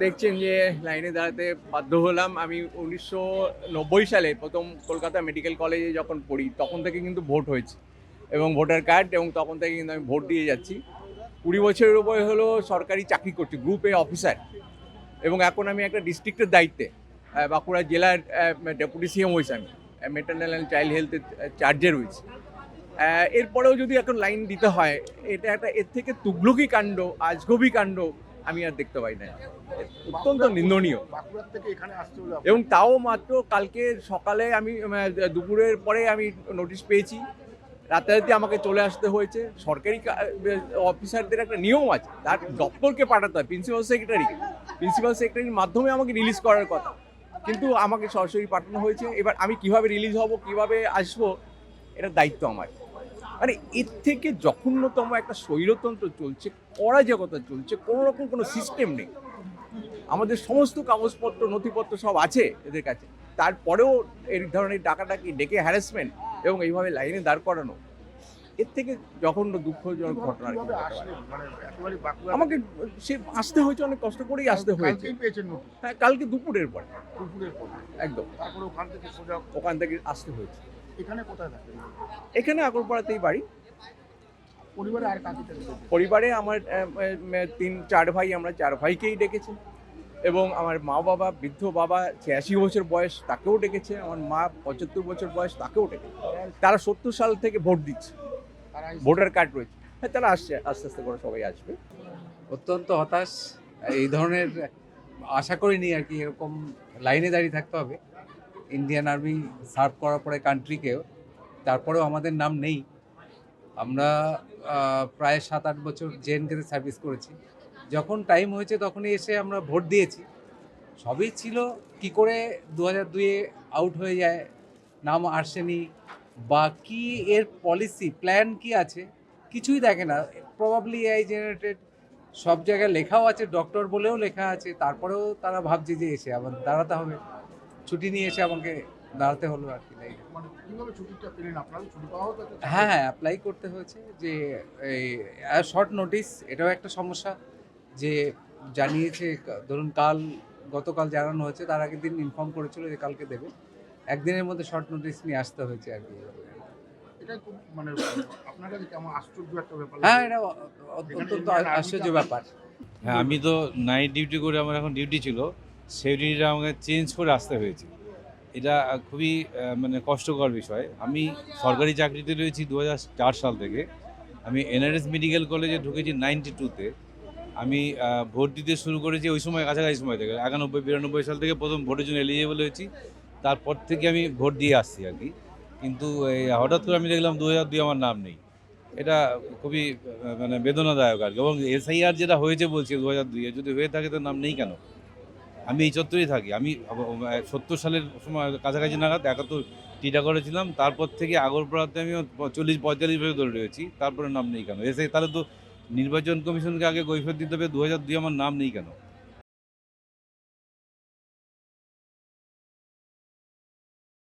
দেখছেন যে লাইনে দাঁড়াতে বাধ্য হলাম। আমি 1990 সালে প্রথম কলকাতা মেডিকেল কলেজে যখন পড়ি তখন থেকে কিন্তু ভোট হয়েছে এবং ভোটার কার্ড, এবং তখন থেকে কিন্তু আমি ভোট দিয়ে যাচ্ছি। 20 বছরের উপরে হলো সরকারি চাকরি করছি, গ্রুপ এ অফিসার, এবং এখন আমি একটা ডিস্ট্রিক্টের দায়িত্বে বাঁকুড়া জেলার ডেপুটি সিএম হয়েছি। আমি মেটার্নাল অ্যান্ড চাইল্ড হেলথের চার্জে রয়েছি। এরপরেও যদি এখন লাইন দিতে হয়, এটা একটা এর থেকে তুগলকি কাণ্ড, আজগবি কাণ্ড আমি আর দেখতে পাই না। অত্যন্ত নিন্দনীয়। এবং তাও মাত্র কালকে সকালে আমি দুপুরের পরে আমি নোটিশ পেয়েছি, রাতারাতি আমাকে চলে আসতে হয়েছে। সরকারি অফিসারদের একটা নিয়ম আছে, তার দপ্তরকে পাঠাতে হয়, প্রিন্সিপাল সেক্রেটারির মাধ্যমে আমাকে রিলিজ করার কথা, কিন্তু আমাকে সরাসরি পাঠানো হয়েছে। এবার আমি কিভাবে রিলিজ হব, কিভাবে আসবো, এটা দায়িত্ব আমার। মানে এর থেকে জঘন্যতম একটা স্বৈরতন্ত্র চলছে, অরাজকতা চলছে, কোনো রকম কোনো সিস্টেম নেই। আমাদের সমস্ত কাগজপত্র নথিপত্র সব আছে এদের কাছে, তারপরেও এই ধরনের ডাকাডাকি ডেকে হ্যারাসমেন্ট এবং এইভাবে লাইনে দাঁড় করানো, এর থেকে জঘন্য দুঃখজনক ঘটনা আর কি হতে পারে। আমাকে সে আসতে হয়েছে, অনেক কষ্ট করেই আসতে হয়েছে। হ্যাঁ, কালকে দুপুরের পরে একদম ওখান থেকে আসতে হয়েছে। এখানে কোথায় থাকে? এখানে আগরপাড়াতেই বাড়ি। পরিবারে আর কাকে? পরিবারে আমার 3-4 ভাই, আমরা 4 ভাইকেই ডেকেছি, এবং আমার মা বাবা, বৃদ্ধ বাবা 86 বছর বয়স, তাকেও ডেকেছে। আমার মা 75 বছর বয়স, তাকেও ডেকেছে। তারা 70 সাল থেকে ভোট দিচ্ছে, ভোটার কার্ড রয়েছে। হ্যাঁ, তারা আসছে, আস্তে আস্তে করে সবাই আসবে। অত্যন্ত হতাশ। এই ধরনের আশা করিনি আর কি, এরকম লাইনে দাঁড়িয়ে থাকতে হবে ইন্ডিয়ান আর্মি সার্ভ করার পরে কান্ট্রিকেও, তারপরেও আমাদের নাম নেই। আমরা প্রায় 7-8 বছর জেএনকেতে সার্ভিস করেছি। যখন টাইম হয়েছে তখনই এসে আমরা ভোট দিয়েছি। সবই ছিল, কি করে 2002-এ আউট হয়ে যায়, নাম আসেনি, বা কি এর পলিসি প্ল্যান কি আছে কিছুই দেখে না। প্রবাবলি এআই জেনারেটেড, সব জায়গায় লেখাও আছে, ডক্টর বলেও লেখা আছে, তারপরেও তারা ভাবছে যে এসে আবার দাঁড়াতে হবে। ছুটি নিয়ে এসে আমাকে দাঁড়াতে হলো আর কি। হ্যাঁ, অ্যাপ্লাই করতে হয়েছে, যে এই শর্ট নোটিস, এটাও একটা সমস্যা। যে জানিয়েছে ধরুন গতকাল জানানো হয়েছে, তার আগের দিন ইনফর্ম করেছিল যে কালকে দেবে, একদিনের মধ্যে শর্ট নোটিস নিয়ে আসতে হয়েছে আর কি। হ্যাঁ, এটা অত্যন্ত আশ্চর্য ব্যাপার। হ্যাঁ, আমি তো নাইট ডিউটি করে, আমার এখন ডিউটি ছিল, সেই ডিউটিটা আমাকে চেঞ্জ করে আসতে হয়েছে। এটা খুবই মানে কষ্টকর বিষয়। আমি সরকারি চাকরিতে রয়েছি 2004 সাল থেকে। আমি এনআরএস মেডিকেল কলেজে ঢুকেছি 92-তে। আমি ভোট দিতে শুরু করেছি ওই সময়, কাছাকাছি সময় থেকে 91-92 সাল থেকে প্রথম ভোটের জন্য এলিজিবল হয়েছি। তারপর থেকে আমি ভোট দিয়ে আসছি আর কি। কিন্তু এই হঠাৎ করে আমি দেখলাম 2002 আমার নাম নেই। এটা খুবই মানে বেদনাদায়ক আর কি। এবং এসআইআর যেটা হয়েছে বলছে 2002-এ, যদি হয়ে থাকে তো নাম নেই কেন? আমি এই চত্বরেই থাকি। আমি 70 সালের সময় কাছাকাছি নাগাদ 71 টিটাগড়ে ছিলাম। তারপর থেকে আগরপাড়াতে আমি 40-45 বছর ধরে রয়েছি, তারপরে নাম নেই কেন? তাহলে তো নির্বাচন কমিশনকে আগে কৈফিয়ত দিতে হবে 2002 আমার নাম নেই কেন।